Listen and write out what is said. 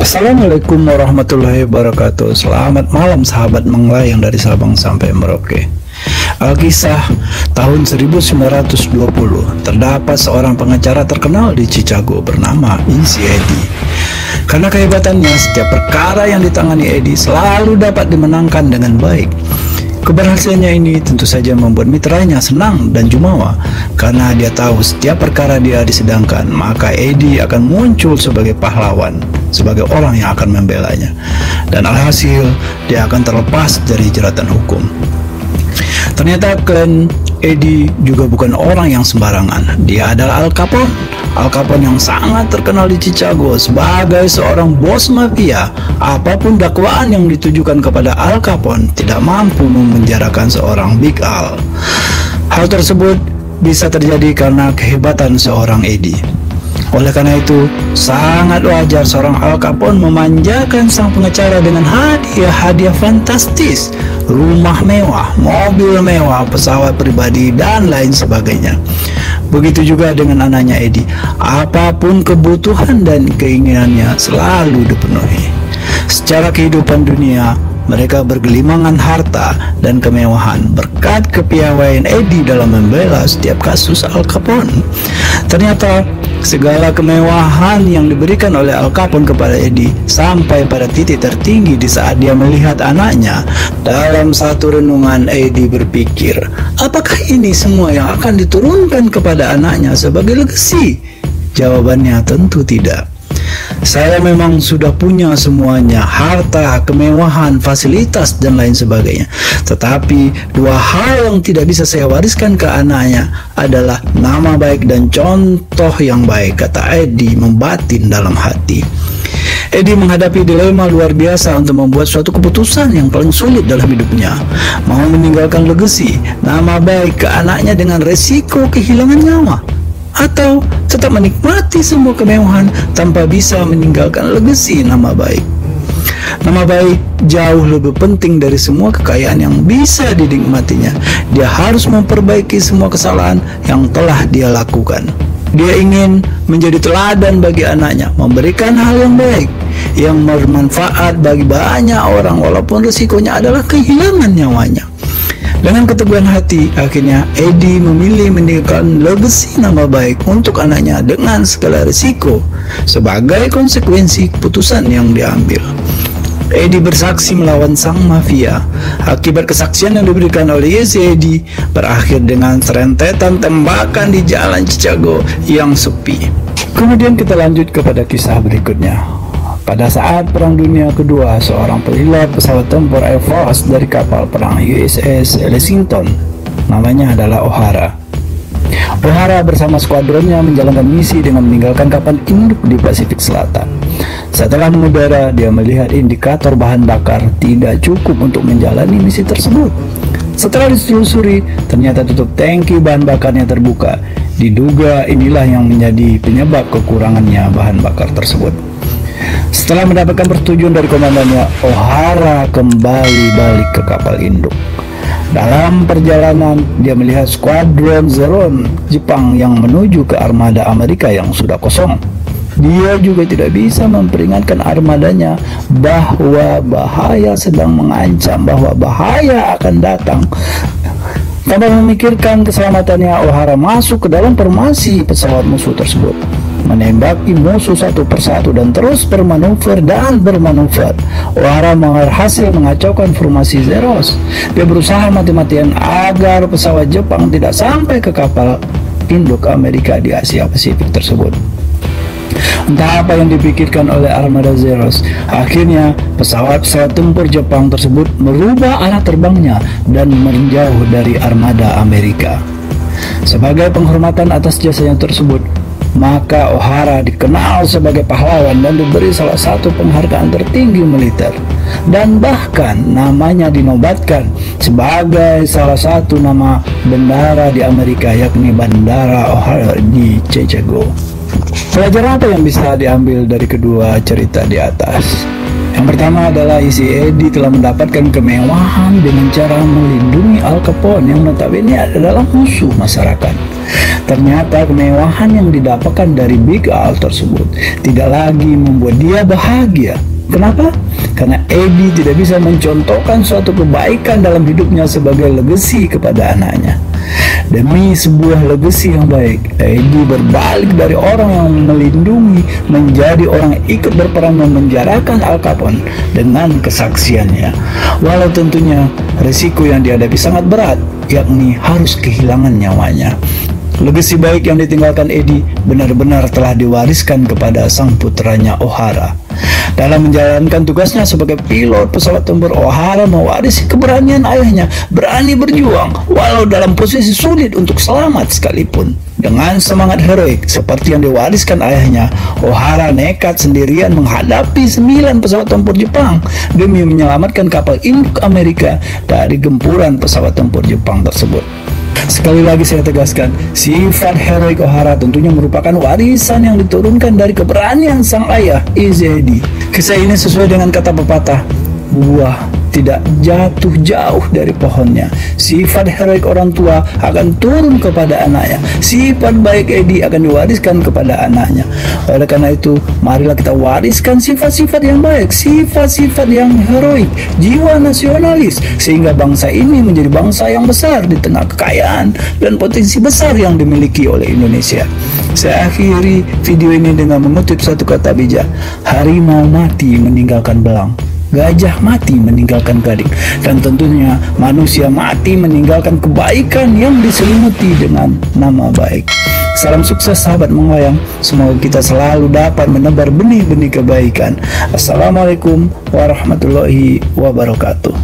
Assalamualaikum warahmatullahi wabarakatuh. Selamat malam sahabat melayang dari Sabang sampai Merauke. Alkisah tahun 1920, terdapat seorang pengacara terkenal di Chicago bernama Easy Eddie. Karena kehebatannya, setiap perkara yang ditangani Eddie selalu dapat dimenangkan dengan baik. Keberhasilannya ini tentu saja membuat mitranya senang dan jumawa, karena dia tahu setiap perkara dia disedangkan, maka Eddie akan muncul sebagai pahlawan, sebagai orang yang akan membelanya, dan alhasil dia akan terlepas dari jeratan hukum. Ternyata klien Eddie juga bukan orang yang sembarangan. Dia adalah Al Capone. Al Capone yang sangat terkenal di Chicago sebagai seorang bos mafia. Apapun dakwaan yang ditujukan kepada Al Capone tidak mampu memenjarakan seorang Big Al. Hal tersebut bisa terjadi karena kehebatan seorang Eddie. Oleh karena itu, sangat wajar seorang Al Capone memanjakan sang pengacara dengan hadiah-hadiah fantastis, rumah mewah, mobil mewah, pesawat pribadi, dan lain sebagainya. Begitu juga dengan anaknya Eddie, apapun kebutuhan dan keinginannya selalu dipenuhi. Secara kehidupan dunia, mereka bergelimangan harta dan kemewahan berkat kepiawaian Eddie dalam membela setiap kasus Al Capone. Ternyata segala kemewahan yang diberikan oleh Al Capone kepada Eddie sampai pada titik tertinggi di saat dia melihat anaknya. Dalam satu renungan, Eddie berpikir, apakah ini semua yang akan diturunkan kepada anaknya sebagai legasi? Jawabannya tentu tidak. Saya memang sudah punya semuanya, harta, kemewahan, fasilitas, dan lain sebagainya. Tetapi dua hal yang tidak bisa saya wariskan ke anaknya adalah nama baik dan contoh yang baik, kata Eddie membatin dalam hati. Eddie menghadapi dilema luar biasa untuk membuat suatu keputusan yang paling sulit dalam hidupnya. Mau meninggalkan legasi, nama baik ke anaknya dengan resiko kehilangan nyawa, atau tetap menikmati semua kemewahan tanpa bisa meninggalkan legasi nama baik. Nama baik jauh lebih penting dari semua kekayaan yang bisa dinikmatinya. Dia harus memperbaiki semua kesalahan yang telah dia lakukan. Dia ingin menjadi teladan bagi anaknya, memberikan hal yang baik, yang bermanfaat bagi banyak orang walaupun risikonya adalah kehilangan nyawanya. Dengan keteguhan hati, akhirnya Eddie memilih meninggalkan legasi nama baik untuk anaknya dengan segala risiko sebagai konsekuensi keputusan yang diambil. Eddie bersaksi melawan sang mafia. Akibat kesaksian yang diberikan oleh Eddie berakhir dengan serentetan tembakan di jalan Chicago yang sepi. Kemudian kita lanjut kepada kisah berikutnya. Pada saat Perang Dunia Kedua, seorang pilot pesawat tempur Air Force dari kapal perang USS Lexington, namanya adalah O'Hara. O'Hara bersama skuadronnya menjalankan misi dengan meninggalkan kapal induk di Pasifik Selatan. Setelah mengudara, dia melihat indikator bahan bakar tidak cukup untuk menjalani misi tersebut. Setelah ditelusuri, ternyata tutup tangki bahan bakarnya terbuka. Diduga inilah yang menjadi penyebab kekurangannya bahan bakar tersebut. Setelah mendapatkan persetujuan dari komandannya, O'Hara kembali balik ke kapal induk. Dalam perjalanan, dia melihat skuadron Zeron Jepang yang menuju ke armada Amerika yang sudah kosong. Dia juga tidak bisa memperingatkan armadanya bahwa bahaya sedang mengancam, bahwa bahaya akan datang. Tanpa memikirkan keselamatannya, O'Hara masuk ke dalam formasi pesawat musuh tersebut, menembaki musuh satu persatu dan terus bermanuver dan bermanuver. O'Hara berhasil mengacaukan formasi Zeros. Dia berusaha mati-matian agar pesawat Jepang tidak sampai ke kapal induk Amerika di Asia Pasifik tersebut. Entah apa yang dipikirkan oleh armada Zeros. Akhirnya pesawat-pesawat tempur Jepang tersebut merubah arah terbangnya dan menjauh dari armada Amerika. Sebagai penghormatan atas jasanya tersebut, maka O'Hara dikenal sebagai pahlawan dan diberi salah satu penghargaan tertinggi militer, dan bahkan namanya dinobatkan sebagai salah satu nama bendara di Amerika, yakni Bandara O'Hara di Chicago. Pelajaran apa yang bisa diambil dari kedua cerita di atas? Yang pertama adalah Easy Eddie telah mendapatkan kemewahan dengan cara melindungi Al Capone yang notabene adalah musuh masyarakat. Ternyata kemewahan yang didapatkan dari Big Al tersebut tidak lagi membuat dia bahagia. Kenapa? Karena Eddie tidak bisa mencontohkan suatu kebaikan dalam hidupnya sebagai legasi kepada anaknya. Demi sebuah legasi yang baik, Eddie berbalik dari orang yang melindungi menjadi orang yang ikut berperan memenjarakan Al Capone dengan kesaksiannya. Walau tentunya risiko yang dihadapi sangat berat, yakni harus kehilangan nyawanya. Legasi baik yang ditinggalkan Eddie benar-benar telah diwariskan kepada sang putranya O'Hara. Dalam menjalankan tugasnya sebagai pilot pesawat tempur, O'Hara mewarisi keberanian ayahnya, berani berjuang walau dalam posisi sulit untuk selamat sekalipun. Dengan semangat heroik seperti yang diwariskan ayahnya, O'Hara nekat sendirian menghadapi 9 pesawat tempur Jepang demi menyelamatkan kapal induk Amerika dari gempuran pesawat tempur Jepang tersebut. Sekali lagi saya tegaskan, sifat heroik O'Hara tentunya merupakan warisan yang diturunkan dari keberanian sang ayah, Eddie. Kisah ini sesuai dengan kata pepatah, buah tidak jatuh jauh dari pohonnya. Sifat heroik orang tua akan turun kepada anaknya. Sifat baik Eddie akan diwariskan kepada anaknya. Oleh karena itu, marilah kita wariskan sifat-sifat yang baik, sifat-sifat yang heroik, jiwa nasionalis, sehingga bangsa ini menjadi bangsa yang besar di tengah kekayaan dan potensi besar yang dimiliki oleh Indonesia. Saya akhiri video ini dengan mengutip satu kata bijak, harimau mati meninggalkan belang, gajah mati meninggalkan gading, dan tentunya manusia mati meninggalkan kebaikan yang diselimuti dengan nama baik. Salam sukses sahabat menglayang, semoga kita selalu dapat menebar benih-benih kebaikan. Assalamualaikum warahmatullahi wabarakatuh.